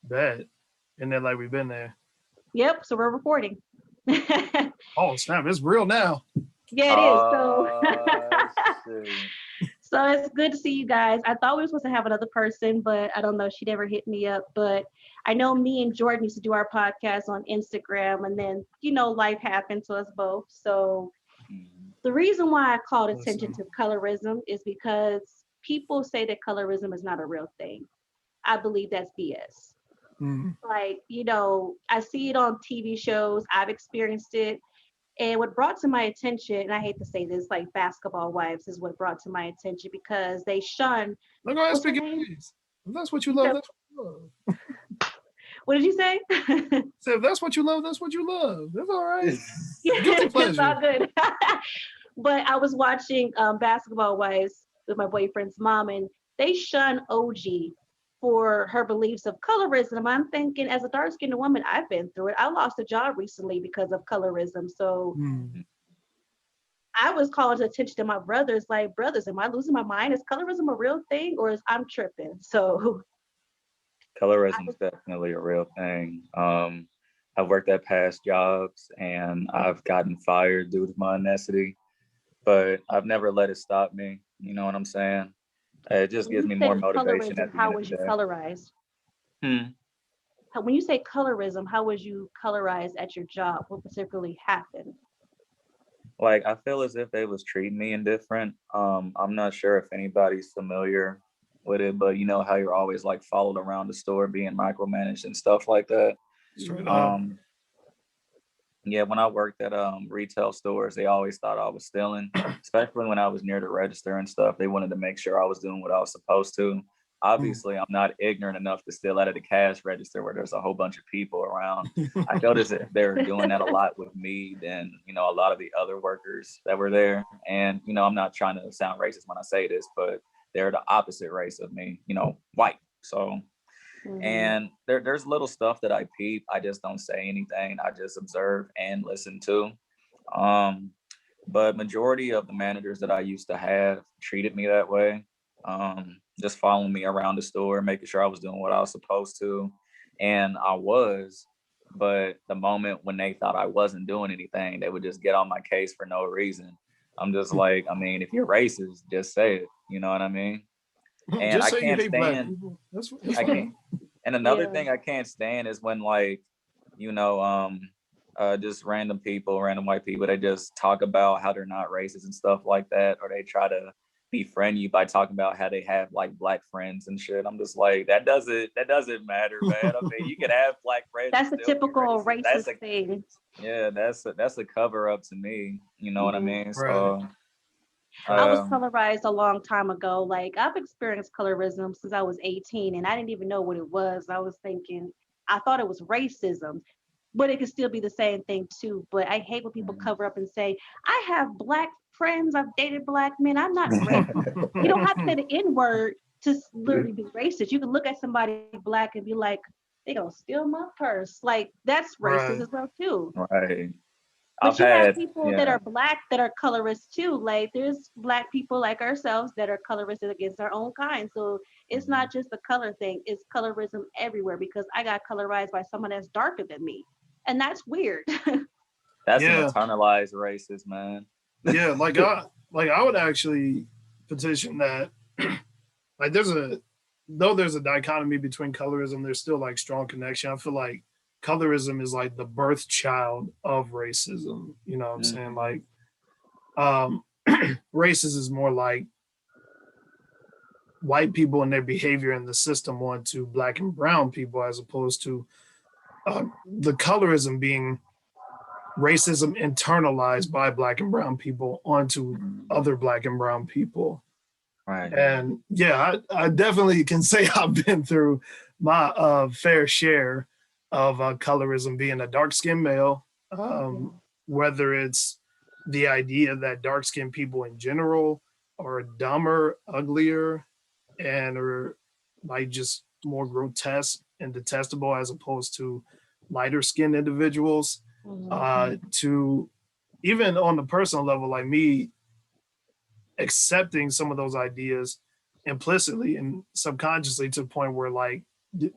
Bet. And then like we've been there. Yep, so we're recording. Yeah, Oh snap, it's real now. it is. Shoot. So it's good to see you guys. I thought we were supposed to have another person, but I don't know. She never hit me up. But I know me and Jordan used to do our podcast on Instagram, and then life happened to us both. So Mhm. the reason why I called attention Listen. to colorism is because people say that colorism is not a real thing. I believe that's BS. Mm. Like, I see it on TV shows. I've experienced it. And what brought to my attention, and I hate to say this, like basketball wives is what brought to my attention because they shun, Look, go ahead, what's her speak your name? piece. If that's what you love, that's what you love. What did you say? So if that's what you love, that's what you love. That's all right. Yeah, Guilty it's pleasure. all good. But I was watching Basketball Wives with my boyfriend's mom, and they shun OG for her beliefs of colorism. I'm thinking, as a dark skinned woman, I've been through it. I lost a job recently because of colorism. So Mm. I was calling attention to my brothers, like, brothers, am I losing my mind? Is colorism a real thing or is I'm tripping? So I Colorism is was, definitely a real thing. I've worked at past jobs and I've gotten fired due to my ethnicity, but I've never let it stop me. You know what I'm saying? It just when gives you me more say motivation colorism, at the how end of was the you day. colorized? Hmm. When you say colorism, how was you colorized at your job? What particularly happened? Like I feel as if they was treating me indifferent. I'm not sure if anybody's familiar with it, but you know how you're always like followed around the store being micromanaged and stuff like that. Straight Mhm. up. Um, yeah, when I worked at retail stores, they always thought I was stealing, especially when I was near the register and stuff. They wanted to make sure I was doing what I was supposed to. Mm. Obviously, I'm not ignorant enough to steal out of the cash register where there's a whole bunch of people around. I felt as if they were doing that a lot with me than, a lot of the other workers that were there. And, I'm not trying to sound racist when I say this, but they're the opposite race of me, white. So Mhm. and there's little stuff that I peep. I just don't say anything. I just observe and listen to. Um, but majority of the managers that I used to have treated me that way. Just following me around the store, making sure I was doing what I was supposed to. And I was, but the moment when they thought I wasn't doing anything, they would just get on my case for no reason. I'm just like, I mean, if you're racist, just say it. You know what I mean? And Just I say you can't hate black stand people. That's I can't fine. and another Yeah. thing I can't stand is when like, you know, um, just random people, random white people, they just talk about how they're not racist and stuff like that, or they try to befriend you by talking about how they have like black friends and shit. I'm just like, that doesn't matter, man. I mean, you can have black friends and That's a still be typical racist. That's racist a thing. yeah, that's a cover up to me. You know what I Mhm. mean? Right. So I was Facts. um colorized a long time ago. Like, I've experienced colorism since I was 18 and I didn't even know what it was. I was thinking, I thought it was racism, but it could still be the same thing too. But I hate when people cover up and say, I have black friends, I've dated black men. I'm not racist. You don't have to say the N word to literally be racist. You can look at somebody black and be like, they gonna steal my purse. Like, that's racist as Right. well too. right. But I've you have had people that yeah. are black that are colorist too. Like, there's black people like ourselves that are colorist against our own kind. So it's Mhm. not just the color thing, it's colorism everywhere because I got colorized by someone that's darker than me. And that's weird. That's an Yeah. internalized racist, man. Yeah. Like I would actually petition that like there's a dichotomy between colorism, there's still like strong connection. I feel like colorism is like the birth child of racism. You know what I'm saying? Mhm. Like um racist is more like white people and their behavior in the system onto black and brown people as opposed to the colorism being racism internalized by black and brown people onto Mhm. other black and brown people. Right. And yeah, I definitely can say I've been through my fair share of colorism being a dark skinned male, Yeah. whether it's the idea that dark skinned people in general are dumber, uglier, and are like just more grotesque and detestable as opposed to lighter skinned individuals. Mhm. To even on the personal level, like me accepting some of those ideas implicitly and subconsciously to the point where like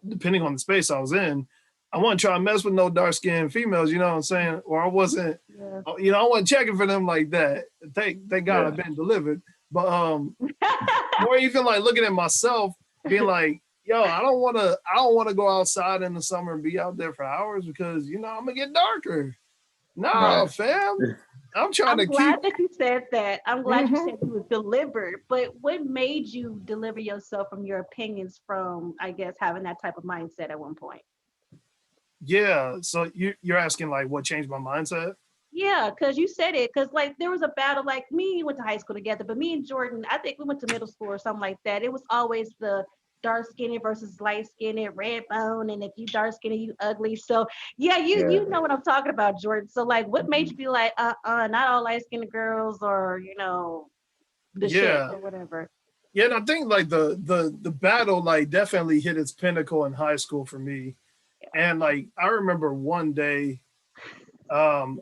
depending on the space I was in, I wasn't trying to mess with no dark skinned females, you know what I'm saying? Or I wasn't, I wasn't checking for them like that. Thank God I've been delivered. But or even like looking at myself, being like, yo, I don't want to go outside in the summer and be out there for hours because I'm gonna get darker. Nah, fam. I'm glad that you said that. I'm glad you said you was delivered. But what made you deliver yourself from your opinions from, I guess, having that type of mindset at one point? Yeah. So you're asking like what changed my mindset? Yeah, because you said it. Because like there was a battle. Like me and you went to high school together, but me and Jordan, I think we went to middle school or something like that. It was always the dark skinned versus light skinned, red bone, and if you dark skinned, you ugly. So yeah, you know what I'm talking about, Jordan. So like, what made you be like, not all light skinned girls, or the shit or whatever. Yeah, and I think like the battle like definitely hit its pinnacle in high school for me. And like I remember one day, one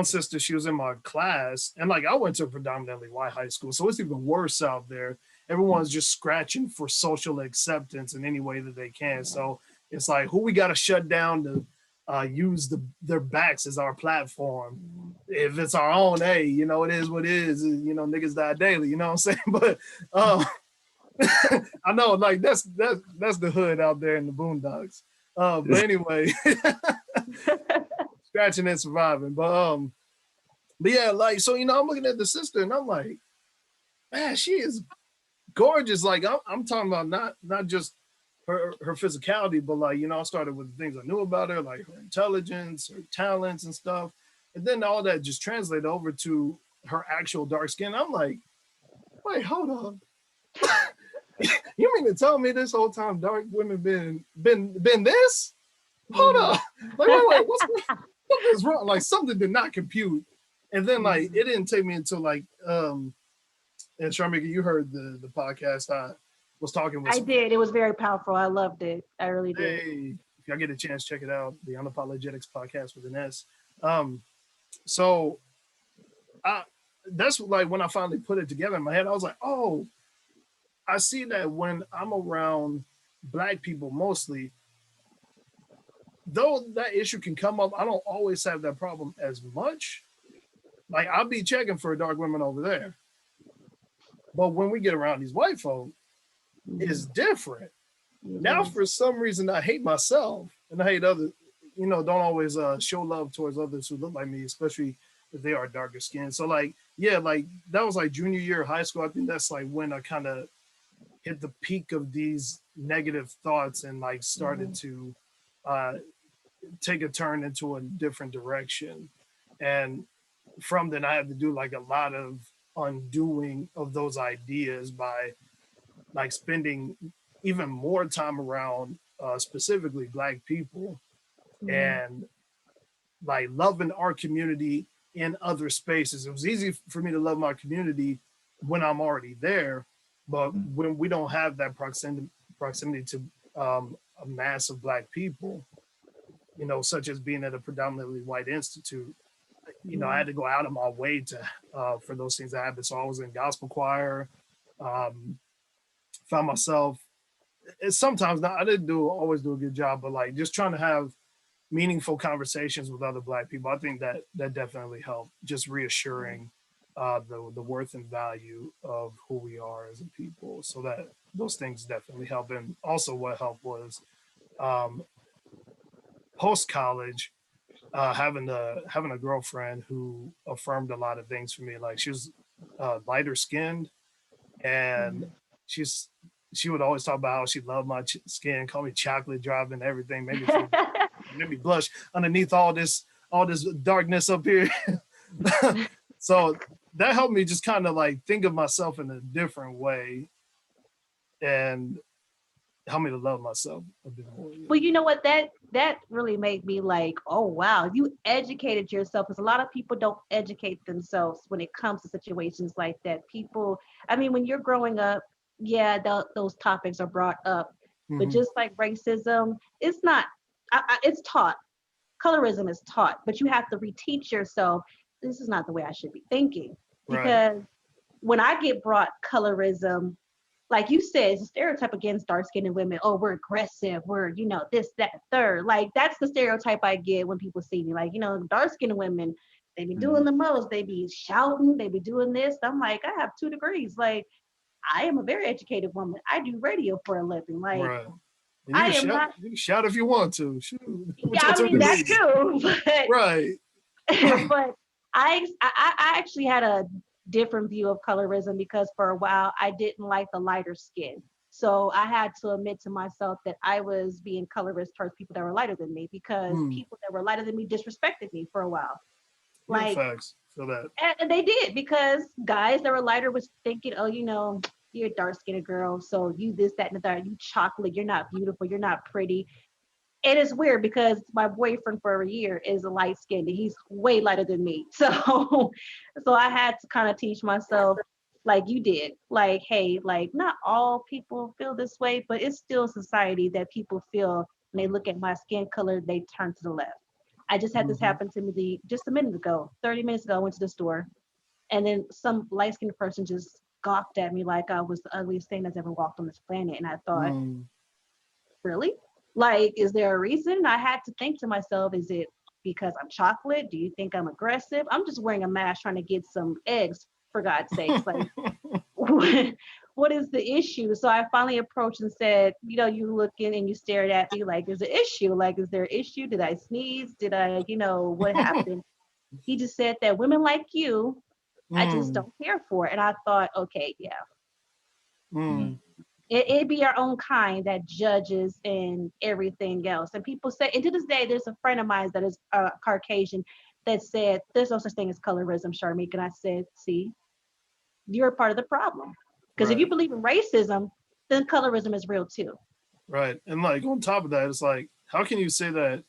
sister, she was in my class, and like I went to a predominantly white high school, so it's even worse out there. Everyone's just scratching for social acceptance in any way that they can. So it's like who we got to shut down to use their backs as our platform. If it's our own, hey, it is what it is. Niggas die daily. You know what I'm saying? But I know, like that's the hood out there in the boondocks. But anyway, scratching and surviving. But yeah, like so, I'm looking at the sister and I'm like, man, she is gorgeous. Like I'm talking about not just her physicality, but like I started with the things I knew about her, like her intelligence, her talents, and stuff. And then all that just translated over to her actual dark skin. I'm like, wait, hold on. You mean to tell me this whole time dark women been this? Hold on. Like, wait, something's wrong. Like something did not compute. And then like it didn't take me until like and Sharmika, you heard the podcast I was talking with. I did. It was very powerful. I loved it. I really did. Hey, if y'all get a chance, check it out. The Unapologetics Podcast with an S. So that's like when I finally put it together in my head, I was like, oh, I see that when I'm around Black people mostly, though that issue can come up, I don't always have that problem as much. Like I'll be checking for dark women over there. But when we get around these white folk, it's different. Now, for some reason, I hate myself and I hate others, don't always show love towards others who look like me, especially if they are darker skinned. So like, yeah, like that was like junior year of high school. I think that's like when I kind of hit the peak of these negative thoughts and like started to take a turn into a different direction. And from then I had to do like a lot of undoing of those ideas by like spending even more time around specifically Black people and like loving our community in other spaces. It was easy for me to love my community when I'm already there, but when we don't have that proximity to a mass of Black people, such as being at a predominantly white institute, I had to go out of my way to for those things to happen. So I was in gospel choir, found myself, sometimes not, I didn't always do a good job, but like just trying to have meaningful conversations with other Black people. I think that definitely helped, just reassuring the worth and value of who we are as a people. So that those things definitely help. And also what helped was post-college, having a girlfriend who affirmed a lot of things for me. Like she was lighter skinned, and she would always talk about how she loved my skin, call me chocolate driving everything, made me blush underneath all this darkness up here. So that helped me just kind of like think of myself in a different way and help me to love myself a bit more. Yeah. Well, you know what? That really made me like, oh wow, you educated yourself, because a lot of people don't educate themselves when it comes to situations like that. People, I mean, when you're growing up, yeah, those topics are brought up, but just like racism, it's not. It's taught. Colorism is taught, but you have to reteach yourself. This is not the way I should be thinking, because when I get brought colorism, like you said, it's a stereotype against dark-skinned women. Oh, we're aggressive. We're, this, that, third. Like that's the stereotype I get when people see me. Like, dark-skinned women, they be doing the most. They be shouting. They be doing this. I'm like, I have 2 degrees. Like, I am a very educated woman. I do radio for a living. Like, right. And I am not. you can shout if you want to. Shoot. Yeah, I mean that too. But, Right. but I actually had a different view of colorism because for a while I didn't like the lighter skin. So I had to admit to myself that I was being colorist towards people that were lighter than me because people that were lighter than me disrespected me for a while. Like, facts. Feel that. And they did because guys that were lighter was thinking, oh, you're a dark skinned girl, so you this, that, and the third, you chocolate, you're not beautiful, you're not pretty. It is weird because my boyfriend for a year is a light skinned and he's way lighter than me. So I had to kind of teach myself like you did, like, hey, like not all people feel this way, but it's still society that people feel when they look at my skin color, they turn to the left. I just had this happen to me just a minute ago, 30 minutes ago, I went to the store and then some light skinned person just scoffed at me like I was the ugliest thing that's ever walked on this planet. And I thought, really? Like, is there a reason? I had to think to myself, is it because I'm chocolate? Do you think I'm aggressive? I'm just wearing a mask trying to get some eggs, for God's sakes. Like, what is the issue? So I finally approached and said, you looking and you stared at me like there's an issue. Like, is there an issue? Did I sneeze? Did I, what happened? He just said that women like you, I just don't care for it. And I thought, okay, yeah. It be our own kind that judges and everything else. And people say, and to this day, there's a friend of mine that is Caucasian that said, there's no such thing as colorism, Sharmeek. And I said, see, you're a part of the problem. Because if you believe in racism, then colorism is real too. Right. And like on top of that, it's like, how can you say that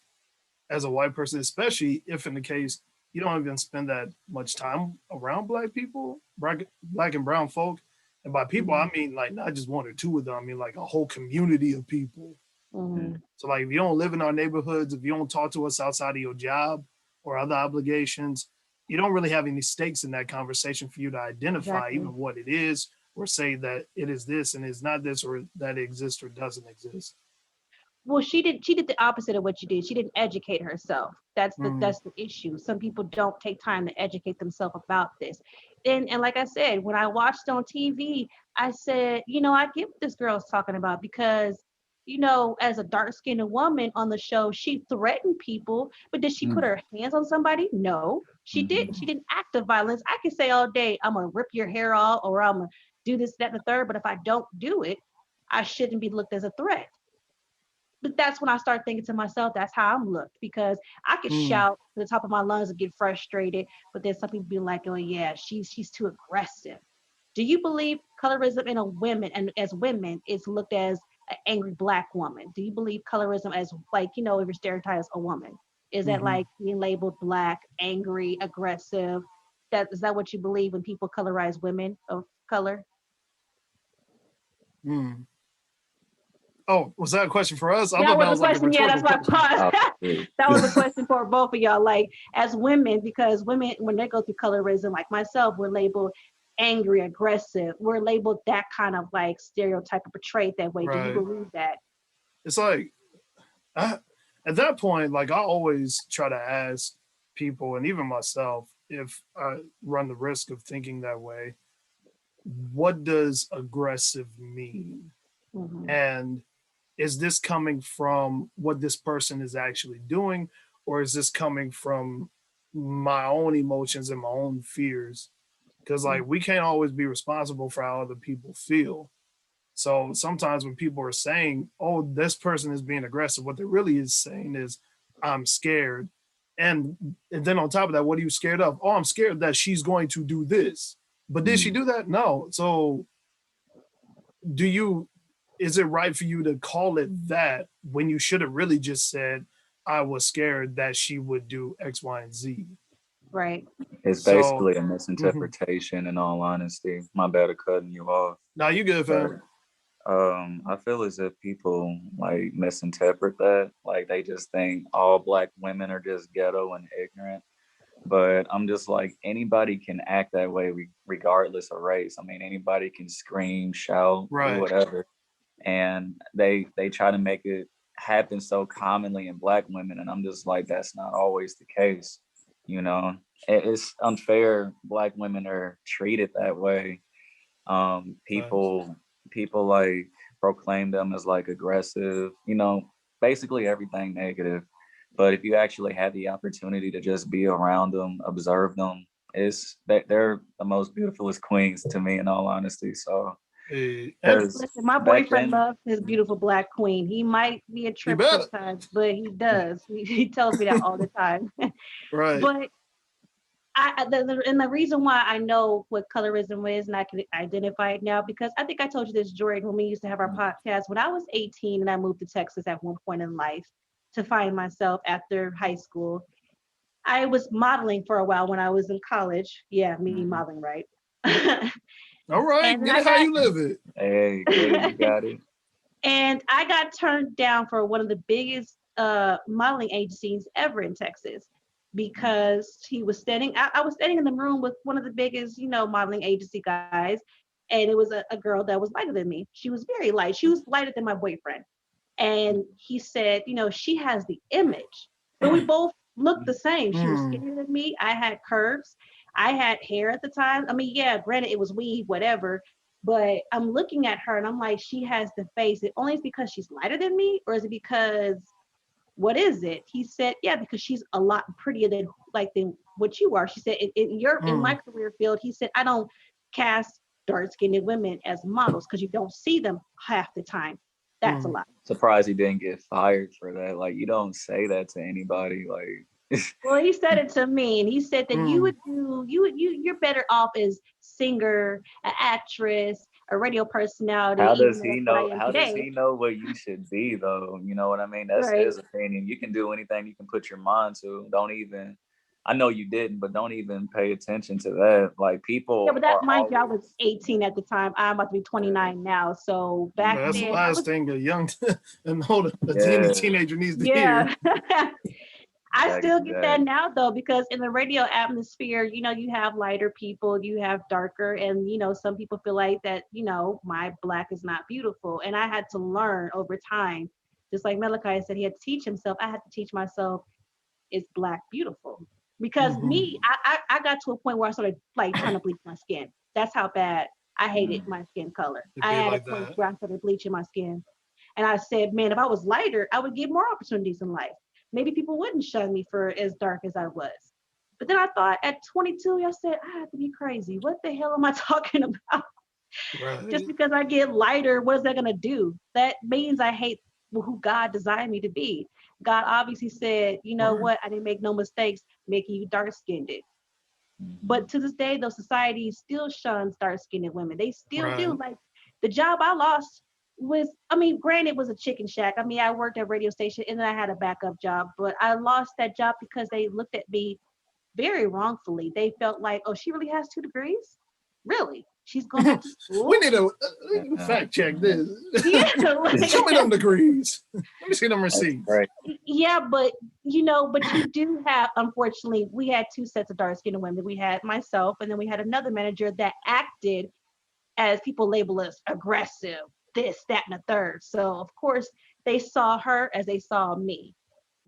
as a white person, especially if in the case you don't even spend that much time around black people, black and brown folk? And by people, I mean like not just 1 or 2 of them. I mean like a whole community of people. So like if you don't live in our neighborhoods, if you don't talk to us outside of your job or other obligations, you don't really have any stakes in that conversation for you to identify even what it is or say that it is this and it's not this or that it exists or doesn't exist. Well, she did the opposite of what you did. She didn't educate herself. That's the issue. Some people don't take time to educate themselves about this. And like I said, when I watched on TV, I said, I get what this girl's talking about because, as a dark-skinned woman on the show, she threatened people, but did she put her hands on somebody? No, she didn't. She didn't act of violence. I can say all day, I'm gonna rip your hair off or I'm gonna do this, that, and the third, but if I don't do it, I shouldn't be looked as a threat. But that's when I start thinking to myself, that's how I'm looked because I could shout to the top of my lungs and get frustrated, but then some people be like, oh yeah, she's too aggressive. Do you believe colorism in a women and as women is looked as an angry black woman? Do you believe colorism as like, if you're stereotyped as a woman? Is that like being labeled black, angry, aggressive? Is that what you believe when people colorize women of color? Oh, was that a question for us? That was a question. Yeah, that's my pause. That was a question for both of y'all. Like as women, because women, when they go through colorism, like myself, we're labeled angry, aggressive. We're labeled that kind of like stereotype or portrayed that way. Do you believe that? It's like, at that point, like I always try to ask people and even myself, if I run the risk of thinking that way, what does aggressive mean? And is this coming from what this person is actually doing, or is this coming from my own emotions and my own fears? Because like we can't always be responsible for how other people feel. So sometimes when people are saying, oh, this person is being aggressive, what they really is saying is, I'm scared. And then on top of that, what are you scared of? Oh, I'm scared that she's going to do this. But did she do that? No. So is it right for you to call it that when you should have really just said, I was scared that she would do X, Y, and Z? Right. It's basically a misinterpretation in all honesty. My bad of cutting you off. No, you good, fam. I feel as if people like misinterpret that. Like they just think all black women are just ghetto and ignorant. But I'm just like, anybody can act that way regardless of race. I mean, anybody can scream, shout, do Right. whatever. And they try to make it happen so commonly in Black women. And I'm just like, that's not always the case. You know, it's unfair. Black women are treated that way. Right. People like proclaim them as like aggressive, basically everything negative. But if you actually had the opportunity to just be around them, observe them, it's that they're the most beautifulest queens to me, in all honesty. So, And because Listen, my back boyfriend then, loves his beautiful Black queen. He might be a you trip better. sometimes, but he does. He tells me that all the time. Right. But and the reason why I know what colorism is and I can identify it now, because I think I told you this, Jordan, when we used to have our podcast. When I was 18 and I moved to Texas at one point in life to find myself after high school, I was modeling for a while when I was in college. Yeah, me modeling, right? All right. And then Get I it how got you live it. hey, get it, you got it. and I got turned down for one of the biggest modeling agencies ever in Texas because he was standing. I was standing in the room with one of the biggest, modeling agency guys, and it was a girl that was lighter than me. She was very light. She was lighter than my boyfriend, and he said, she has the image, but we both looked the same. She was Mm. skinnier than me. I had curves. I had hair at the time. I mean, yeah, granted, it was weave, whatever. But I'm looking at her and I'm like, she has the face. It only is because she's lighter than me, or is it because what is it? He said, yeah, because she's a lot prettier than what you are. She said, in my Mm. career field, he said, I don't cast dark-skinned women as models because you don't see them half the time. That's a Mm. lot. Surprised he didn't get fired for that. Like, you don't say that to anybody. Like, Well, he said it to me, and he said that Mm. you're better off as singer, an actress, a radio personality, how even does though he that's what I know? am How does today, he know what you should be, though? You know what I mean? That's right? his opinion. You can do anything you can put your mind to. Don't even. I know you didn't, but don't even pay attention to that. Like, Yeah, people but that are mind you, I was always. 18 at the time. I'm about to be Yeah. 29 now. So back That's the then, I last was thing a young and older any Yeah, teenager needs to hear. yeah. I still get that that. now though, because in the radio atmosphere, you have lighter people, you have darker, and some people feel like that, my Black is not beautiful. And I had to learn over time, just like Malachi said, he had to teach himself. I had to teach myself, is Black beautiful? Because Mm-hmm. me, I got to a point where I started like trying to bleach my skin. That's how bad I hated Mm. my skin color. To I be had a like point that. where I started bleaching my skin. And I said, man, if I was lighter, I would get more opportunities in life. Maybe people wouldn't shun me for as dark as I was. But then I thought at 22, I said, I have to be crazy. What the hell am I talking about? Just Right. because I get lighter, what is that going to do? That means I hate who God designed me to be. God obviously said, you know Right. what? I didn't make no mistakes making you dark skinned. Mhm. But to this day, though, society still shuns dark skinned women. They still do. Right. Like the job I lost was, I mean, granted, it was a chicken shack. I mean, I worked at a radio station and then I had a backup job, but I lost that job because they looked at me very wrongfully. They felt like, oh, she really has 2 degrees? Really? She's going back to We school? need to Yeah. fact check this. Yeah, Show me them degrees. Let me see them That's receipts. great. yeah, but but you do have, unfortunately, we had two sets of dark skinned women. We had myself, and then we had another manager that acted as people label us aggressive, this, that, and the third. So of course they saw her as they saw me.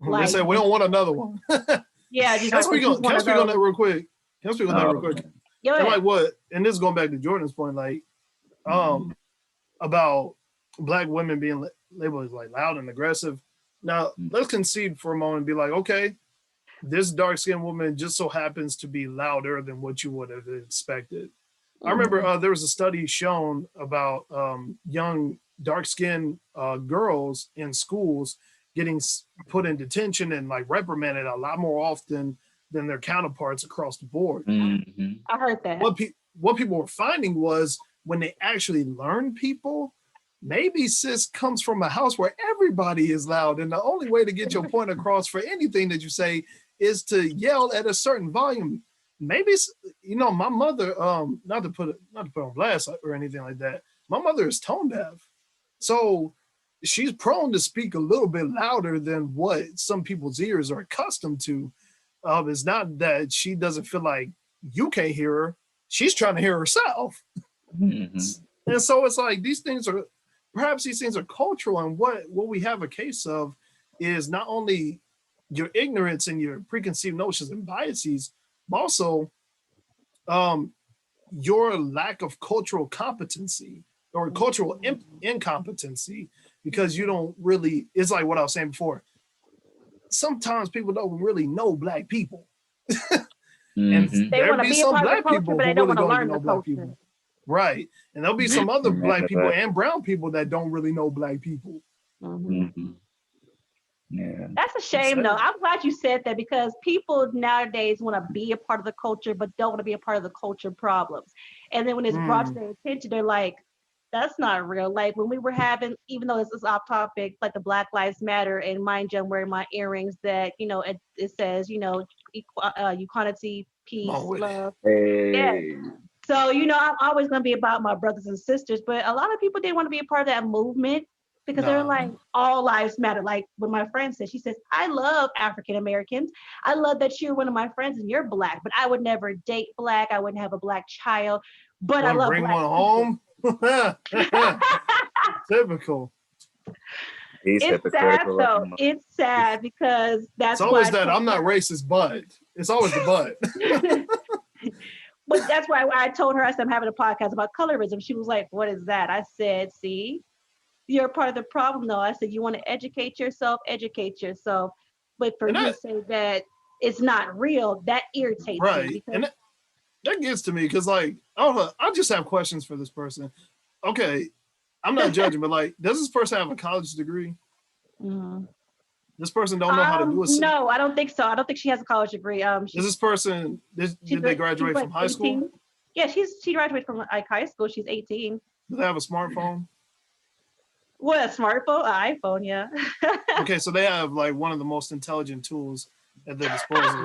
They Like, say we don't want another one. Can yeah, just I like, oh, speak she's on? Can one I of speak on that those. real quick? Can I speak on that real Oh, quick? Go And ahead. like what? And this is going back to Jordan's point, like mhm. about Black women being labeled as like loud and aggressive. Now let's concede for a moment and be like, okay, this dark skinned woman just so happens to be louder than what you would have expected. I remember Mhm. there was a study shown about young dark skinned girls in schools getting put in detention and like reprimanded a lot more often than their counterparts across the board. Mhm. I heard that. What people were finding was when they actually learn people, maybe sis comes from a house where everybody is loud, and the only way to get your point across for anything that you say is to yell at a certain volume. Maybe my mother, not to put on blast or anything like that. My mother is tone deaf, so she's prone to speak a little bit louder than what some people's ears are accustomed to. It's not that she doesn't feel like you can't hear her. She's trying to hear herself. Mm-hmm. And so it's like these things are cultural. And what we have a case of is not only your ignorance and your preconceived notions and biases, but also your lack of cultural competency or cultural incompetency, because you don't really, it's like what I was saying before. Sometimes people don't really know Black people. And they want to be a part of the culture, but they don't want to learn the culture. People. Right. And there'll be some other Black people and brown people that don't really know Black people. Mm-hmm. Yeah. That's a shame, though. I'm glad you said that, because people nowadays want to be a part of the culture, but don't want to be a part of the culture problems. And then when it's brought to their attention, they're like, that's not real. Like when we were having, even though this is off topic, like the Black Lives Matter, and mind you, I'm wearing my earrings that, you know, it says, you know, equality, peace, love. Hey. Yeah. So, you know, I'm always going to be about my brothers and sisters, but a lot of people, they want to be a part of that movement, because they're like, all lives matter. Like when my friend said, she says, I love African Americans. I love that you're one of my friends and you're Black, but I would never date Black. I wouldn't have a Black child, but I love bring Black one home. Typical. It's sad though. It's sad because that's it's always that I'm not racist, but it's always the but. But that's why I told her, I said, I'm having a podcast about colorism. She was like, what is that? I said, see, you're a part of the problem though. I said, you want to educate yourself. But for you to say that it's not real, that irritates me. And that gets to me because, like, I just have questions for this person. Okay, I'm not judging, but like, does this person have a college degree? Mm-hmm. This person don't know how to do it. No, I don't think so. I don't think she has a college degree. Does this person did they graduate from high 18? School? Yeah, she graduated from like high school. She's 18. Do they have a smartphone? What, a smartphone? An iPhone, yeah. Okay, so they have like one of the most intelligent tools at their disposal.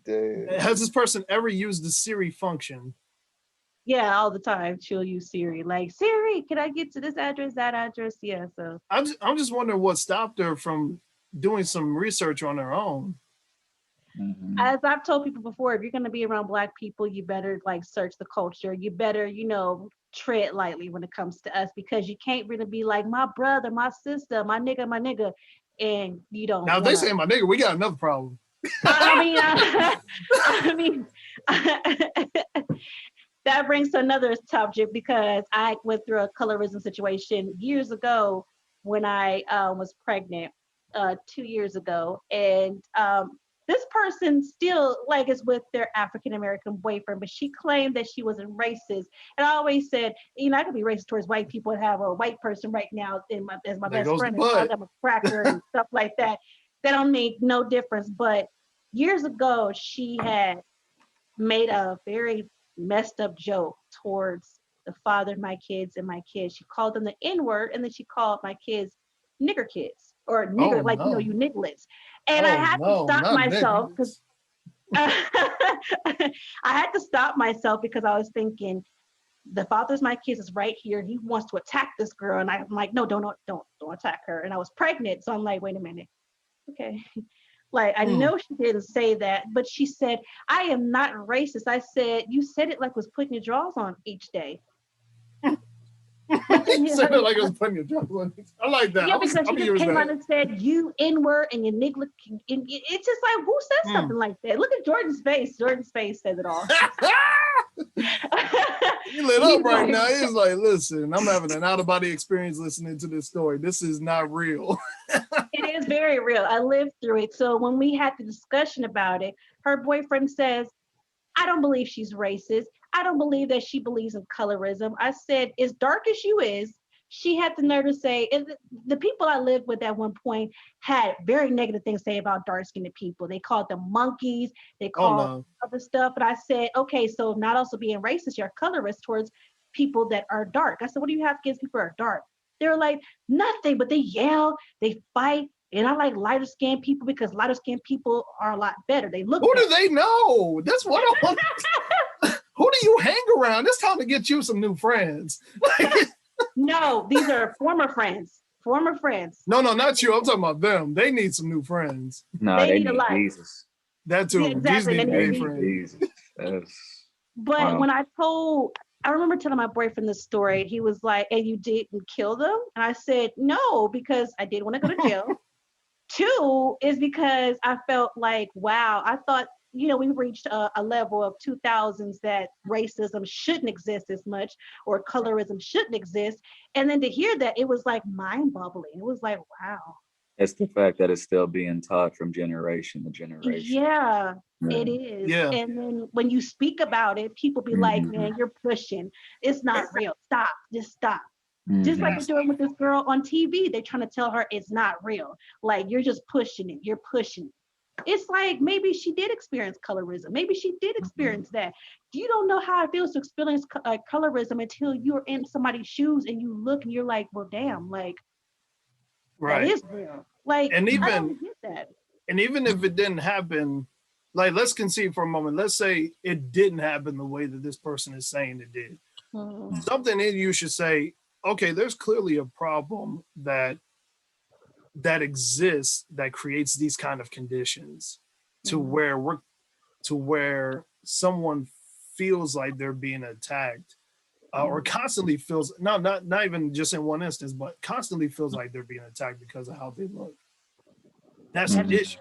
Dude. Has this person ever used the Siri function? Yeah, all the time. She'll use Siri. Like, Siri, can I get to this address, that address? Yeah, so. I'm just wondering what stopped her from doing some research on her own. Mm-hmm. As I've told people before, if you're going to be around Black people, you better like search the culture. You better, you know, tread lightly when it comes to us, because you can't really be like my brother, my sister, my nigga, and you don't. Now, if they say my nigga, we got another problem. I mean, that brings to another subject, because I went through a colorism situation years ago when I was pregnant 2 years ago. And this person still like is with their African-American boyfriend, but she claimed that she wasn't racist. And I always said, you know, I could be racist towards white people and have a white person right now as my best friend and call them a cracker and stuff like that. That don't make no difference. But years ago, she had made a very messed up joke towards the father of my kids and my kids. She called them the N-word, and then she called my kids nigger kids, or nigger, you know, you nigglets. And I had to stop myself because I had to stop myself because I was thinking, the father's my kids is right here. He wants to attack this girl, and I'm like, no, don't attack her. And I was pregnant, so I'm like, wait a minute, okay. Like, I know she didn't say that, but she said, I am not racist. I said, you said it like was putting your drawers on each day. You said it like it was putting your drawers on. I like that. Yeah, because she just came out and said, you N-word and your nigga. It's just like, who says something like that? Look at Jordan's face. Jordan's face says it all. He lit up right now. He's like, listen, I'm having an out-of-body experience listening to this story. This is not real. It is very real. I lived through it. So when we had the discussion about it, her boyfriend says, I don't believe she's racist. I don't believe that she believes in colorism. I said, as dark as you is, she had the nerve to say, the people I lived with at one point had very negative things to say about dark-skinned people. They called them monkeys. They called other stuff. But I said, okay, so not also being racist, you're colorist towards people that are dark. I said, what do you have against people that are dark? They're like, nothing, but they yell, they fight. And I like lighter skinned people because lighter skinned people are a lot better. They look Who better. do they know? That's what I want. Who do you hang around? It's time to get you some new friends. No, these are former friends. Former friends. No, not you. I'm talking about them. They need some new friends. No, they need Jesus. That Yeah, too. Jesus exactly. need And to then be a he, Baby friend. Jesus. That's but wow. when I remember telling my boyfriend this story, he was like, "And you didn't kill them?" And I said, "No, because I didn't want to go to jail. Two is because I felt like, wow, I thought, we've reached a level of 2000s that racism shouldn't exist as much or colorism shouldn't exist. And then to hear that, it was like mind boggling. It was like, wow. It's the fact that it's still being taught from generation to generation. Yeah, Yeah. it is. Yeah. And then when you speak about it, people be like, Hmm. man, you're pushing. It's not real. Stop. Just stop. Just like Hmm. they're doing with this girl on TV. They're trying to tell her it's not real. Like, you're just pushing it. You're pushing it. It's like maybe she did experience colorism. Maybe she did experience that. You don't know how it feels to experience colorism until you're in somebody's shoes and you look and you're like, well, damn, like that Right. is real. Like, And I even don't get that. if it didn't happen, like let's concede for a moment. Let's say it didn't happen the way that this person is saying it did. Mhm. Something in you should say, okay, there's clearly a problem that exists that creates these kind of conditions to Mhm. where someone feels like they're being attacked or constantly feels not even just in one instance, but constantly feels like they're being attacked because of how they look. That's an That's Hmm. issue.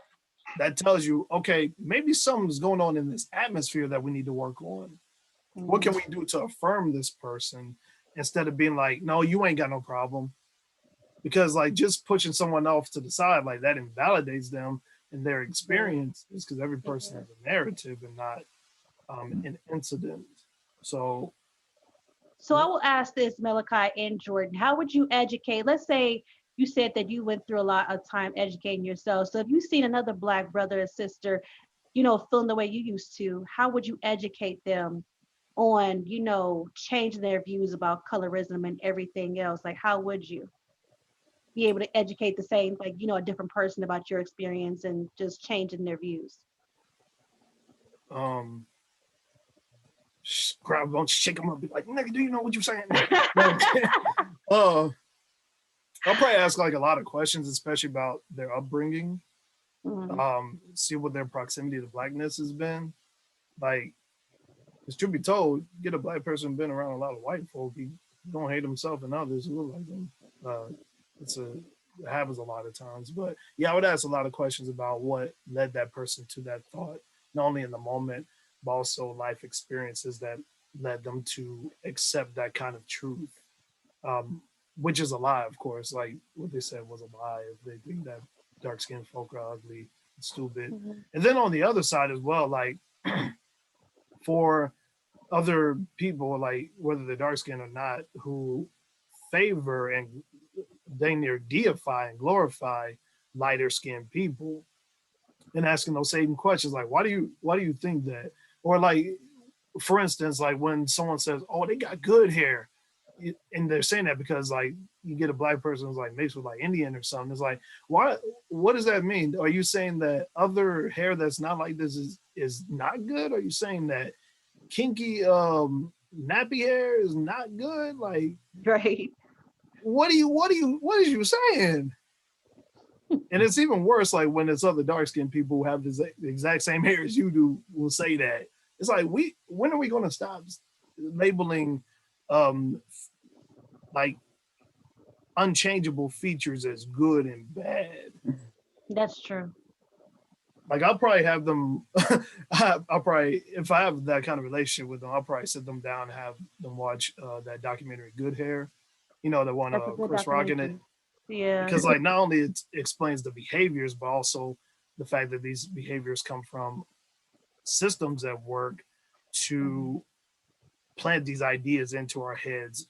That tells you, okay, maybe something's going on in this atmosphere that we need to work on. What can mhm. we do to affirm this person instead of being like, no, you ain't got no problem? Because like just pushing someone off to the side like that invalidates them and their Yeah, experiences because every person yeah. has a narrative and not an incident. So So I will ask this, Malachi and Jordan, how would you educate? Let's say you said that you went through a lot of time educating yourself. So if you've seen another Black brother or sister, feeling the way you used to, how would you educate them on, changing their views about colorism and everything else? Like, how would you be able to educate the same, like, a different person about your experience and just changing their views? um grab don't shake them up, be like, nigga, do you know what you're saying? Like, uh I'll probably ask like a lot of questions, especially about their upbringing, Mhm. see what their proximity to blackness has been. Like, it's truth be told, get a black person been around a lot of white folk, he don't hate himself and others who look like him. It's a it happens a lot of times. But yeah, I would ask a lot of questions about what led that person to that thought, not only in the moment, but also life experiences that led them to accept that kind of truth. Um, which is a lie, of course. Like what they said was a lie. If they think that dark skinned folk are ugly, stupid. Mhm. And then on the other side as well, like for other people, like whether they're dark skinned or not, who favor and they near deify and glorify lighter skinned people, and asking those same questions like why do you think that? Or like for instance, like when someone says, oh, they got good hair, and they're saying that because like you get a black person who's like mixed with like Indian or something, it's like, what does that mean? Are you saying that other hair that's not like this is not good? Are you saying that kinky nappy hair is not good? Like, Right. what is you saying? And it's even worse, like when it's other dark skinned people who have the exact same hair as you do will say that. It's like when are we gonna stop labeling um like unchangeable features as good and bad? That's true. Like I'll probably have them I'll probably, if I have that kind of relationship with them, I'll probably sit them down and have them watch that documentary Good Hair, the one That's a good Chris Rock in it, documentary. Yeah. because like not only it explains the behaviors, but also the fact that these behaviors come from systems at work Mhm. to plant these ideas into our heads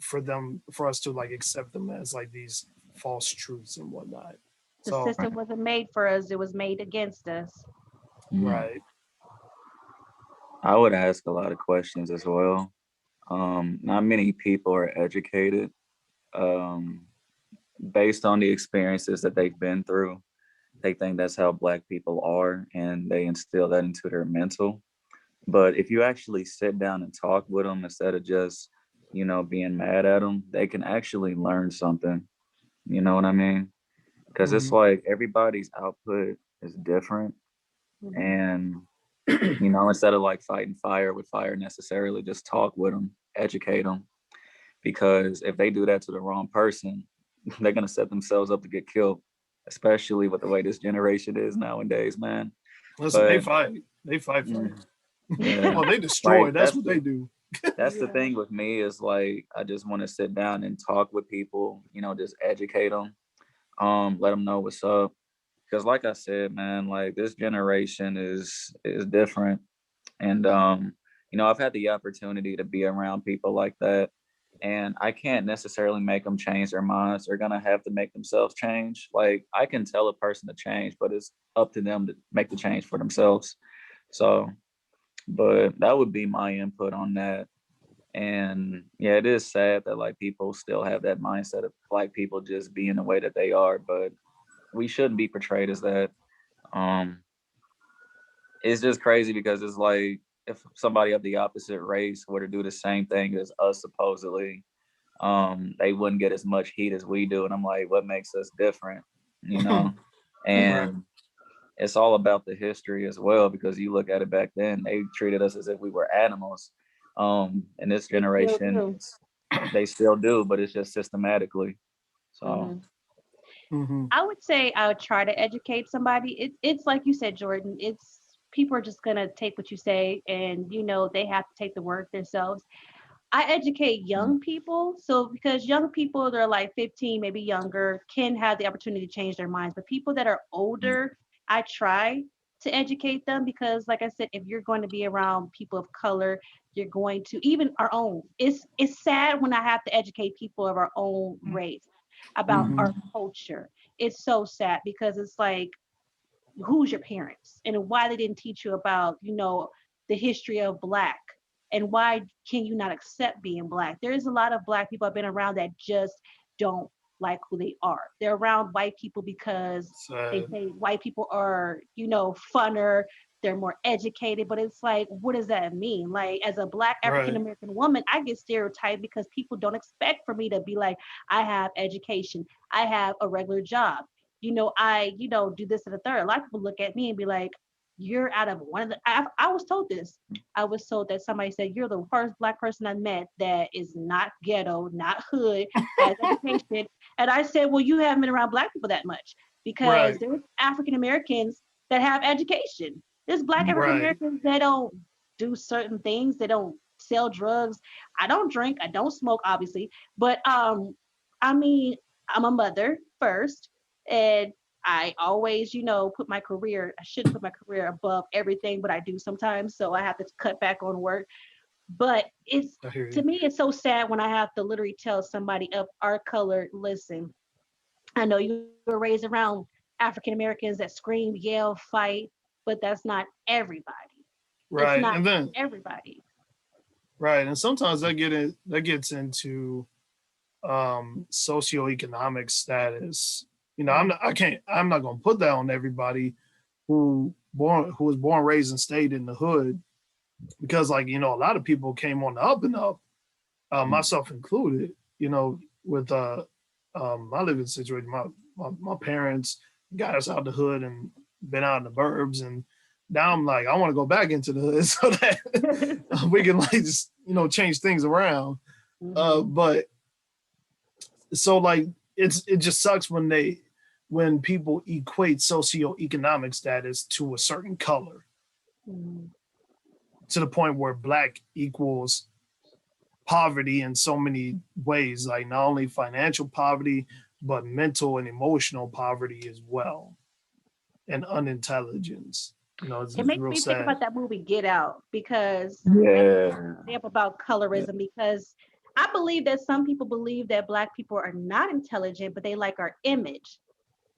for us to like accept them as like these false truths and whatnot. The So system wasn't made for us, it was made against us. Hmm. right. I would ask a lot of questions as well. Not many people are educated um, based on the experiences that they've been through. They think that's how Black people are, and they instill that into their mental. But if you actually sit down and talk with them instead of just, being mad at them, they can actually learn something. You know what I mean? Because it's Mhm. like everybody's output is different. Mhm. And, instead of like fighting fire with fire necessarily, just talk with them, educate them. Because if they do that to the wrong person, they're going to set themselves up to get killed, especially with the way this generation is nowadays, man. Listen, they But fight. They fight, fight. mm, yeah, Well, they destroy. like That's what they do. that's the Yeah. thing with me is like I just want to sit down and talk with people, just educate them, let them know what's up. Because like I said, man, like this generation is different. And I've had the opportunity to be around people like that. And I can't necessarily make them change their minds. They're gonna have to make themselves change. Like I can tell a person to change, but it's up to them to make the change for themselves. So, but that would be my input on that. And yeah, it is sad that like people still have that mindset of black people just being the way that they are, but we shouldn't be portrayed as that. Um, it's just crazy because it's like if somebody of the opposite race were to do the same thing as us supposedly, they wouldn't get as much heat as we do. And I'm like, what makes us different? You know? Right. And it's all about the history as well, because you look at it back then, they treated us as if we were animals. In this They still generation, do. they still do, but it's just systematically. So Mhm. Mm-hmm. I would say I would try to educate somebody. It's like you said, Jordan. It's people are just gonna take what you say, and they have to take the word themselves. I educate young people, so because young people they're like 15, maybe younger, can have the opportunity to change their minds. But people that are older, I try to educate them because, like I said, if you're going to be around people of color, you're going to even our own. It's sad when I have to educate people of our own race about Mm-hmm. our culture. It's so sad because it's like who's your parents and why they didn't teach you about the history of black and why can you not accept being black. There's a lot of black people I've been around that just don't like who they are. They're around white people because they Sad. say white people are funner, they're more educated, but it's like what does that mean? Like as a black African Right. American woman I get stereotyped because people don't expect for me to be like I have education, I have a regular job, I, do this and the third. A lot of people look at me and be like, you're out of one of the, I was told this. I was told that somebody said, you're the first black person I met that is not ghetto, not hood, has education. And I said, well, you haven't been around black people that much because Right. there's African Americans that have education. There's black African Right. Americans that don't do certain things. They don't sell drugs. I don't drink. I don't smoke, obviously. But I mean, I'm a mother first. And I always, put my career, I shouldn't put my career above everything, but I do sometimes. So I have to cut back on work. But I hear to you. me, it's so sad when I have to literally tell somebody of our color, listen, I know you were raised around African Americans that scream, yell, fight, but that's not everybody. It's Right. not And then everybody. right. And sometimes that gets into socioeconomic status. Mm, I'm not gonna put that on everybody who was born, raised, and stayed in the hood because like, a lot of people came on the up and up, myself included, with my living situation. My parents got us out the hood and been out in the burbs, and now I'm like, I want to go back into the hood so that we can like just change things around. mhm, But so like it just sucks when people equate socioeconomic status to a certain color mhm. to the point where black equals poverty in so many ways, like not only financial poverty but mental and emotional poverty as well, and unintelligence. It It's makes real me think sad. about that movie Get Out because yeah, example about colorism because I believe that some people believe that black people are not intelligent, but they like our image.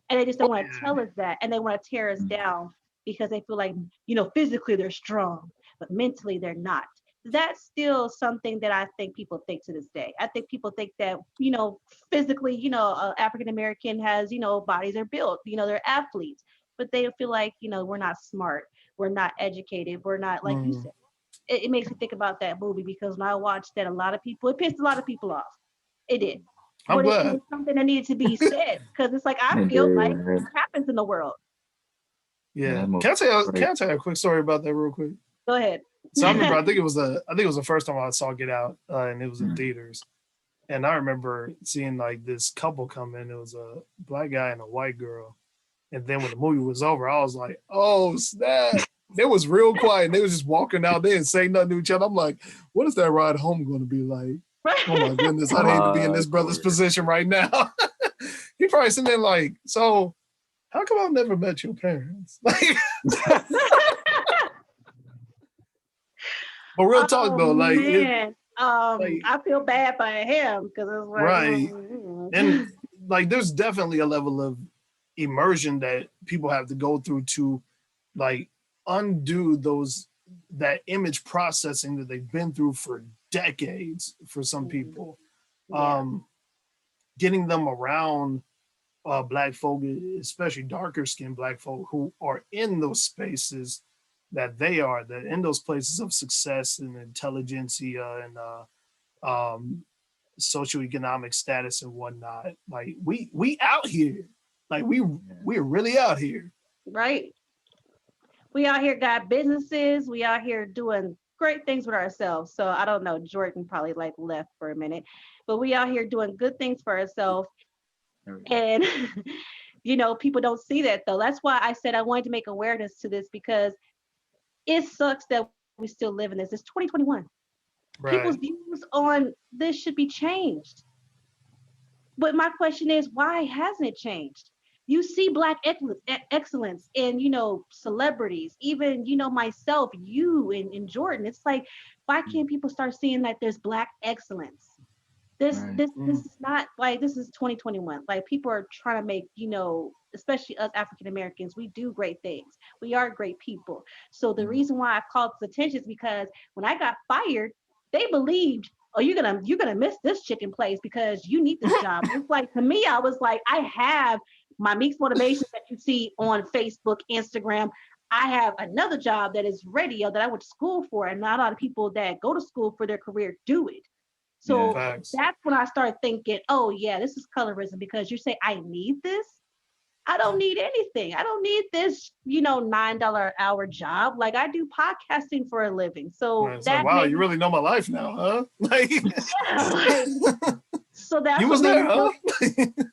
And they just don't want to Yeah. tell us that. And they want to tear us down because they feel like, physically they're strong, but mentally they're not. That's still something that I think people think to this day. I think people think that, physically, African American has, bodies are built, they're athletes, but they feel like, we're not smart, we're not educated, we're not, like you Mm. said, it makes me think about that movie because when I watched that, a lot of people, it pissed a lot of people off. It did. I'm But it glad. was something that needed to be said because it's like I it feel like did. it happens in the world. Yeah. that movie Can I tell you, great. a quick story about that real quick? Go ahead. So I remember, I think it was the first time I saw Get Out, and it was in Mhm. theaters. And I remember seeing like this couple come in. It was a black guy and a white girl. And then when the movie was over, I was like, "Oh snap!" It was real quiet. They was just walking out there and saying nothing to each other. I'm like, "What is that ride home going to be like?" Oh my goodness, I'd hate to be in this brother's Awkward. position right now. He probably sitting there like, "So, how come I've never met your parents?" Like, but real talk Oh though, man. like I feel bad for him because it's like, right, and like there's definitely a level of immersion that people have to go through to like undo that image processing that they've been through for decades for some people. yeah, Getting them around black folk, especially darker skinned black folk who are in those spaces that in those places of success and intelligentsia and um, socioeconomic status and whatnot. Like we out here, like we're really out here. right. We out here got businesses. We out here doing great things with ourselves. So I don't know. Jordan probably like left for a minute, but we out here doing good things for ourselves. There we go. And people don't see that though. That's why I said I wanted to make awareness to this because it sucks that we still live in this. It's 2021. People's Right. views on this should be changed. But my question is, why hasn't it changed? You see black excellence in, celebrities, even, myself, you and Jordan. It's like, why can't people start seeing that there's black excellence? This Right. this this is not like this is 2021. Like people are trying to make, especially us African Americans, we do great things. We are great people. So the Mhm. reason why I called this attention is because when I got fired, they believed, oh, you're gonna miss this chicken place because you need this job. It's like to me, I was like, I have my Meeks Motivation that you see on Facebook, Instagram. I have another job that is radio that I went to school for, and not a lot of people that go to school for their career do it. Yeah. So Facts. that's when I started thinking, oh yeah, this is colorism because you say I need this. I don't need anything. I don't need this, $9 an hour job. Like I do podcasting for a living. So Right. It's like, that wow, made you me, really know my life now, huh? Like yeah, like, so that's you what was made there, me huh? feel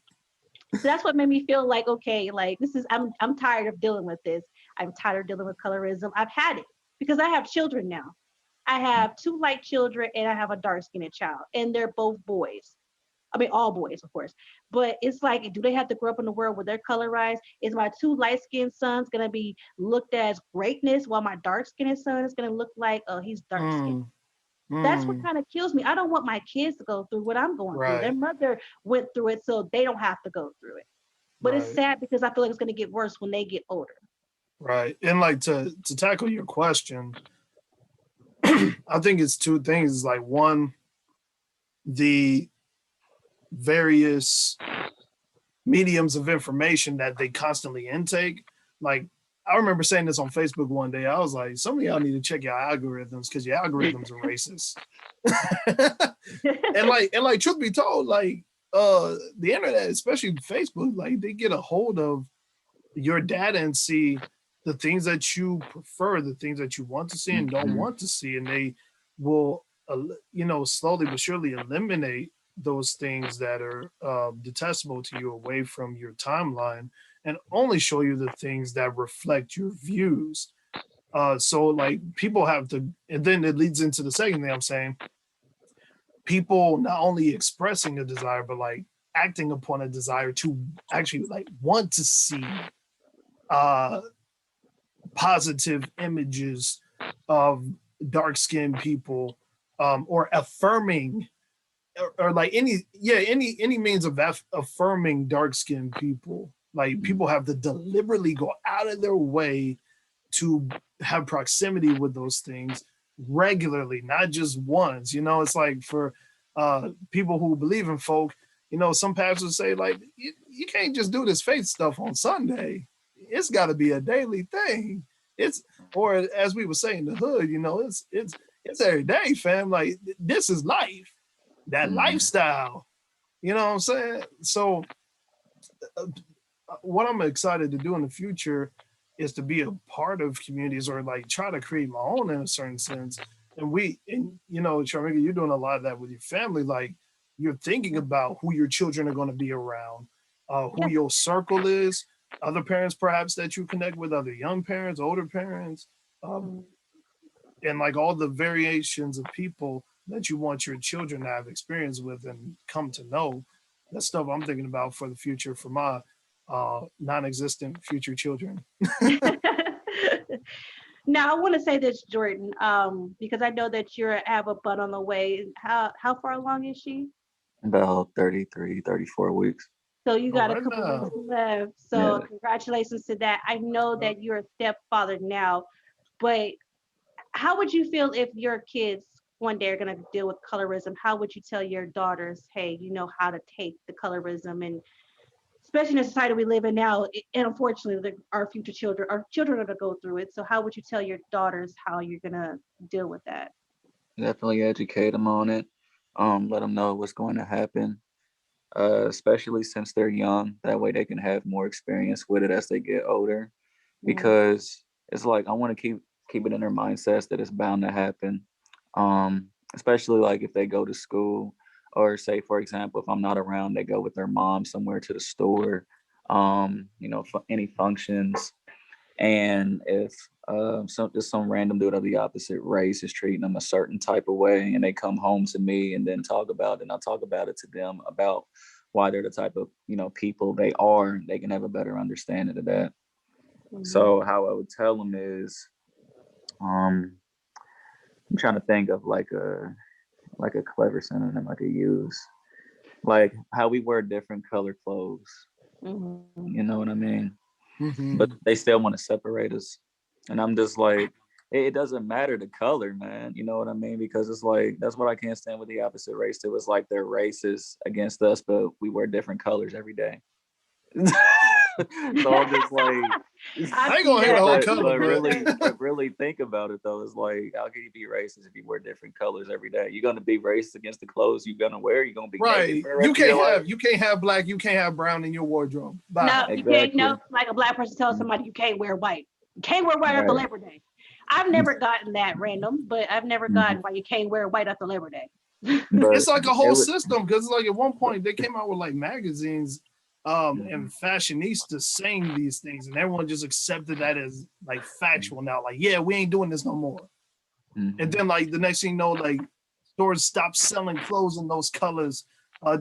so that's what made me feel like, okay, like this is I'm tired of dealing with this. I'm tired of dealing with colorism. I've had it because I have children now. I have two light children and I have a dark skinned child, and they're both boys. I mean, all boys, of course. But it's like, do they have to grow up in a world where they're colorized? Is my two light skinned sons going to be looked at as greatness while my dark skinned son is going to look like, oh, he's dark skinned? Mm, That's what mm, kind of kills me. I don't want my kids to go through what I'm going through. Their right, mother went through it, so they don't have to go through it. But it's right, sad because I feel like it's going to get worse when they get older. right. And like to tackle your question, I think it's two things. Like one, the various mediums of information that they constantly intake. Like I remember saying this on Facebook one day. I was like, some of y'all need to check your algorithms because your algorithms are racist. and like truth be told, like the internet, especially Facebook, like they get a hold of your data and see the things that you prefer, the things that you want to see and don't Mhm. want to see, and they will, slowly but surely eliminate those things that are detestable to you away from your timeline, and only show you the things that reflect your views. So like people have to, and then it leads into the second thing I'm saying. People not only expressing a desire, but like acting upon a desire to actually like want to see uh positive images of dark skinned people, or affirming, or like any means of affirming dark skinned people. Like Mhm. people have to deliberately go out of their way to have proximity with those things regularly, not just once. It's like for people who believe in folk, some pastors say like you can't just do this faith stuff on Sunday. It's got to be a daily thing. It's, or as we would say in the hood, it's every day, fam. Like this is life, that Mhm. lifestyle. You know what I'm saying? So, what I'm excited to do in the future, is to be a part of communities or like try to create my own in a certain sense. And you know, Sharmika, you're doing a lot of that with your family. Like you're thinking about who your children are going to be around, who Yeah. your circle is, other parents perhaps that you connect with, other young parents, older parents, um, Mm. and like all the variations of people that you want your children to have experience with and come to know. That's stuff I'm thinking about for the future for my non-existent future children. Now I want to say this, Jordan, because I know that you have a bud on the way. How far along is she? About 33, 34 weeks. So you All got a right couple weeks now. left. So Yeah. congratulations to that. I know Uh, that you're a stepfather now, but how would you feel if your kids one day are going to deal with colorism? How would you tell your daughters, hey, you know how to take the colorism, and especially in the society we live in now, and unfortunately our children are going to go through it. So how would you tell your daughters how you're going to deal with that? Definitely educate them on it. Let them know what's going to happen, especially since they're young. That way they can have more experience with it as they get older. Mm, Because it's like I want to keep it in their mindsets that it's bound to happen. Especially like if they go to school, or say for example, if I'm not around, they go with their mom somewhere to the store. Any functions, and if some random dude of the opposite race is treating them a certain type of way, and they come home to me and then talk about it, and I talk about it to them about why they're the type of people they are, they can have a better understanding of that. mhm. So how I would tell them is, um, I'm trying to think of like a clever synonym I could use, like how we wear different color clothes. Mhm. You know what I mean? But mhm. they still want to separate us, and I'm just like, it doesn't matter the color, man. You know what I mean? Because it's like that's what I can't stand with the opposite race too. It's like they're racist against us, but we wear different colors every day. So I'm just like, I I ain't see gonna hate the that. whole I color, see but but that. really think about it though. It's like, how can you be racist if you wear different colors every day? You're gonna be racist against the clothes you're gonna wear. You're gonna be naked right, for the rest of your life. you can't have black, you can't have brown in your wardrobe. Bye. No, you can't. Exactly. No, like a black person tells somebody you can't wear white. You can't wear white after Right. Labor Day. I've never gotten that random, but I've never Mhm. gotten why you can't wear white after Labor Day. It's But like a it whole would. system because like at one point they came out with like magazines Mhm. and fashionistas saying these things and everyone just accepted that as like factual now, like yeah, we ain't doing this no more. And Mhm. then like the next thing you know, like stores stop selling clothes in those colors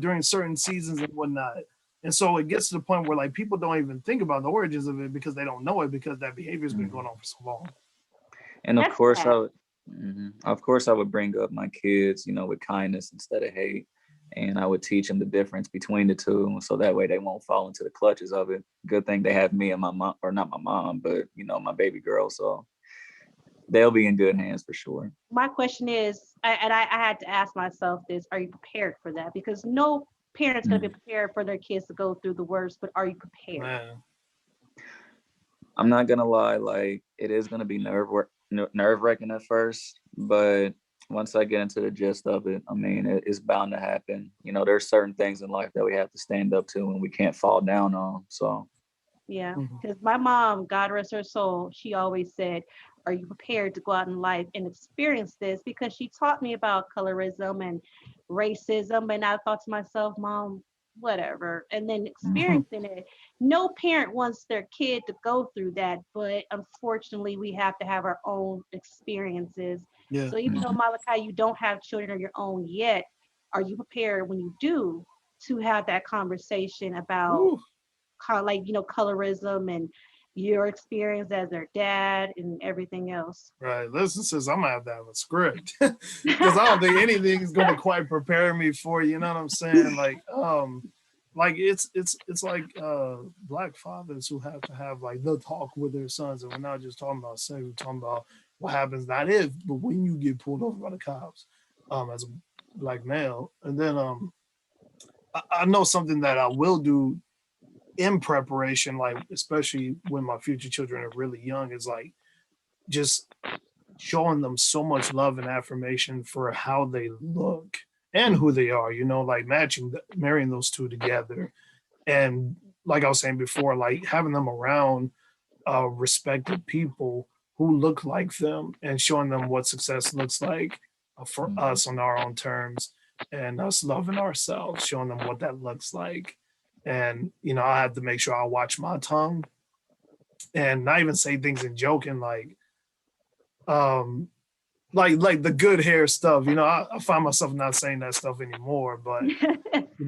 during certain seasons and whatnot. And so it gets to the point where like people don't even think about the origins of it because they don't know it because that behavior has been going Mhm. on for so long. And of That's course, sad. of course, I would bring up my kids, with kindness instead of hate, and I would teach them the difference between the two, so that way they won't fall into the clutches of it. Good thing they have me and my mom, or not my mom, but my baby girl, so they'll be in good hands for sure. My question is, I had to ask myself this: are you prepared for that? Because no parent's going to be Mhm. prepared for their kids to go through the worst, but are you prepared? Man. I'm not gonna lie, like it is gonna be nerve wracking at first, but once I get into the gist of it, I mean, it's bound to happen. There's certain things in life that we have to stand up to and we can't fall down on. So, Yeah, Mhm. because my mom, God rest her soul, she always said, "Are you prepared to go out in life and experience this?" Because she taught me about colorism and racism, and I thought to myself, "Mom, whatever." And then mhm. experiencing it, no parent wants their kid to go through that, but unfortunately, we have to have our own experiences. Yeah. So even though Malachi, you don't have children of your own yet, are you prepared when you do to have that conversation about Woo. like colorism and your experience as their dad and everything else? Right. Listen, says I'm gonna have to have a script because I don't think anything is gonna quite prepare me for it, you know what I'm saying? Like it's like black fathers who have to have like the talk with their sons, and we're not just talking about sex, we're talking about what happens not if, but when you get pulled over by the cops, as a black male. And then I know something that I will do in preparation, like especially when my future children are really young, is like just showing them so much love and affirmation for how they look and who they are, like marrying those two together. And like I was saying before, like having them around respected people who look like them and showing them what success looks like for us on our own terms and us loving ourselves, showing them what that looks like. And, I have to make sure I watch my tongue and not even say things in joking, um, like the good hair stuff. I find myself not saying that stuff anymore, but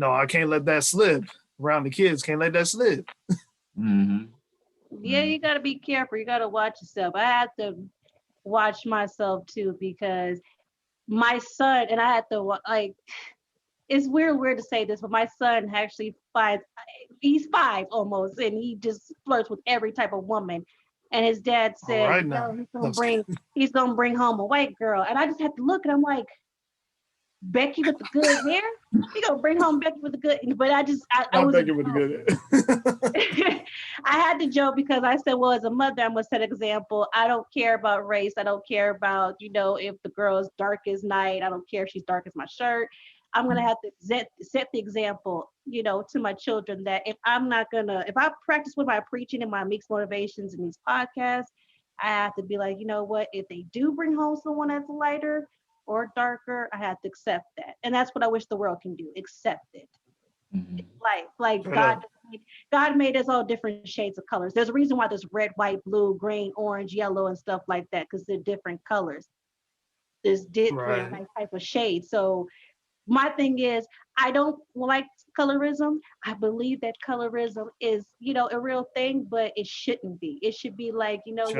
I can't let that slip around the kids. Can't let that slip. Mm-hmm. Yeah, you got to be careful. You got to watch yourself. I have to watch myself too because my son, and I had to it's weird to say this, but my son actually he's 5 almost, and he just flirts with every type of woman. And his dad All said, right now. he's gonna bring home a white girl. And I just had to look, and I'm like, Becky with the good hair? He gonna bring home Becky with the good, but I was Becky with the good hair. I had to joke because I said, well, as a mother, I'm gonna set an example. I don't care about race. I don't care about, if the girl is dark as night. I don't care if she's dark as my shirt. I'm gonna have to set the example, to my children that if I practice with my preaching and my mixed motivations in these podcasts, I have to be like, you know what, if they do bring home someone that's lighter or darker, I have to accept that. And that's what I wish the world can do, accept it. Mm-hmm. Like God made us all different shades of colors. There's a reason why there's red, white, blue, green, orange, yellow, and stuff like that, because they're different colors. There's different type of shades. So my thing is, I don't like colorism. I believe that colorism is, a real thing, but it shouldn't be. It should be like, what,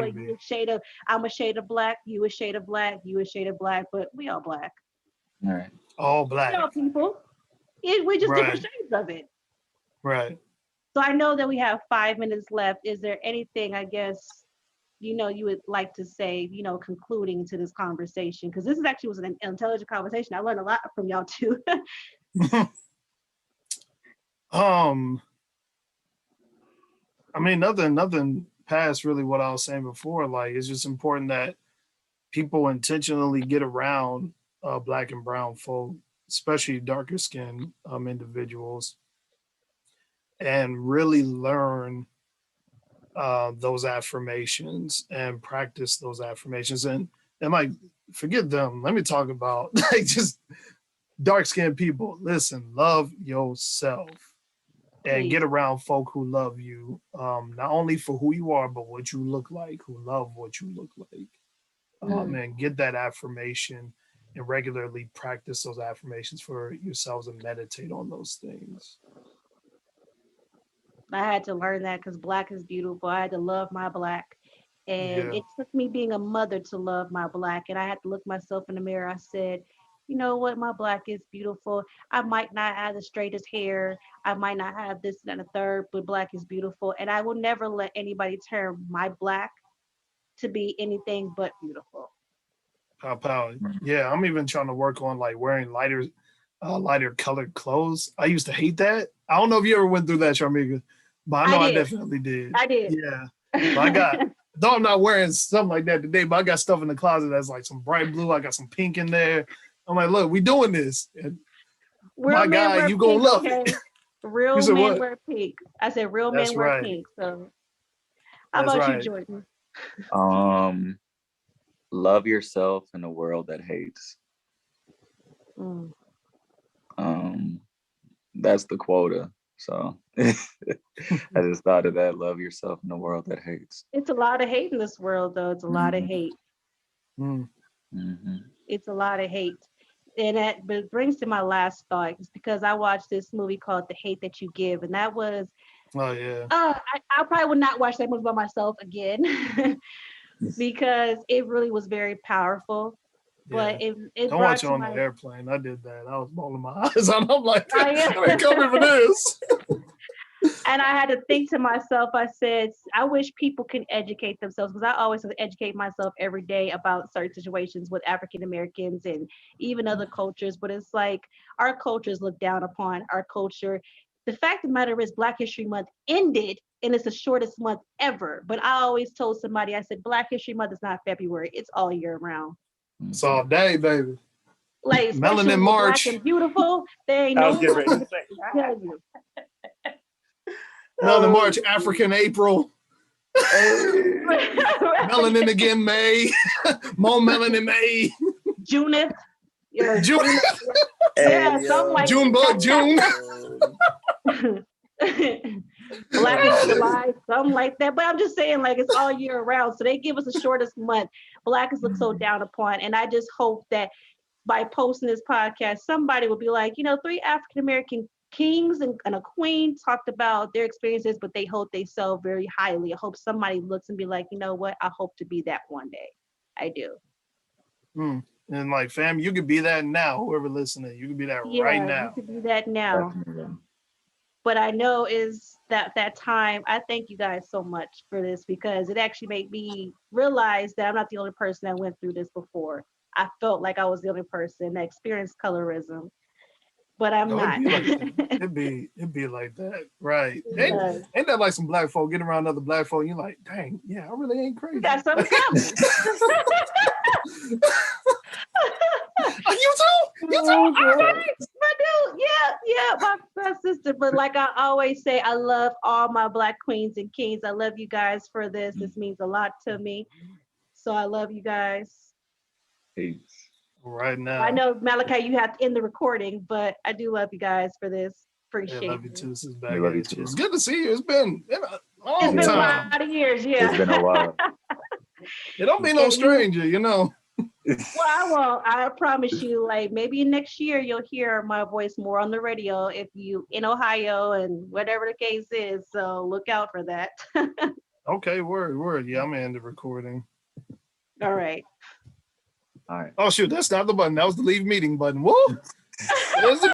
I'm a shade of black, you a shade of black, you a shade of black, but we all black. All right. All black. We all people. We're just different shades of it. Right. So I know that we have 5 minutes left. Is there anything, I guess, you would like to say, concluding to this conversation? Because this was an intelligent conversation. I learned a lot from y'all too. I mean, nothing past really what I was saying before. Like, it's just important that people intentionally get around black and brown folk, especially darker skinned individuals, and really learn those affirmations and practice those affirmations and like forget them. Let me talk about like just dark skinned people. Listen, love yourself and get around folk who love you, not only for who you are, but what you look like, who love what you look like. And get that affirmation and regularly practice those affirmations for yourselves and meditate on those things. I had to learn that because black is beautiful. I had to love my black. And it took me being a mother to love my black. And I had to look myself in the mirror. I said, you know what? My black is beautiful. I might not have the straightest hair. I might not have this and the third, but black is beautiful. And I will never let anybody turn my black to be anything but beautiful. Yeah, I'm even trying to work on like wearing lighter colored clothes. I used to hate that. I don't know if you ever went through that, Sharmika, but I know I definitely did. I did. Yeah. But though I'm not wearing something like that today, but I got stuff in the closet that's like some bright blue. I got some pink in there. I'm like, look, we doing this. And my guy, you gonna love it. Real men wear pink. I said real men wear pink. So how about you, Jordan? Love yourself in a world that hates. That's the quota. So I just thought of that. Love yourself in a world that hates. It's a lot of hate in this world, though. It's a lot of hate. It's a lot of hate. And that brings to my last thought. It's because I watched this movie called The Hate That You Give. And that was, I probably would not watch that movie by myself again because it really was very powerful. But it don't watch it on the airplane. I did that. I was rolling my eyes and I'm like, I ain't coming for this. And I had to think to myself, I said, I wish people can educate themselves because I always educate myself every day about certain situations with African Americans and even other cultures. But it's like our cultures look down upon our culture. The fact of the matter is Black History Month ended and it's the shortest month ever. But I always told somebody, I said, Black History Month is not February. It's all year round. It's all day, baby. Like Melanin March. Black and beautiful. They ain't no tell you. Melanin March, African April. Melanin again, May. More melanin, May. Juneth. Yeah, June, yeah, something like Junebug, June. Black is July, something like that. But I'm just saying, like, it's all year round. So they give us the shortest month. Black is looked so down upon. And I just hope that by posting this podcast, somebody will be like, 3 African American kings and a queen talked about their experiences, but they hold themselves very highly. I hope somebody looks and be like, you know what? I hope to be that one day. I do. And like, fam, you could be that now. Whoever listening, you could be that right now. You could be that now. Definitely. But I know is that time. I thank you guys so much for this because it actually made me realize that I'm not the only person that went through this before. I felt like I was the only person that experienced colorism, but I'm not. It'd be like that, right? Ain't that like some black folk getting around other black folk? And you're like, dang, yeah, I really ain't crazy. Got something coming. You too? All right. I do. Yeah, my sister. But like I always say, I love all my Black queens and kings. I love you guys for this. This means a lot to me. So I love you guys. Peace. Right now. I know, Malachi, you have to end the recording, but I do love you guys for this. Appreciate it. Love you too. Since back. We love you too. It's good to see you. It's been a long It's been time. a lot of years, yeah. It's been a while. It don't be no stranger, Well, I won't. I promise you, like maybe next year you'll hear my voice more on the radio if you in Ohio and whatever the case is. So look out for that. Okay, word. Yeah, I'm in the recording. All right. All right. Oh shoot, that's not the button. That was the leave meeting button. Woo!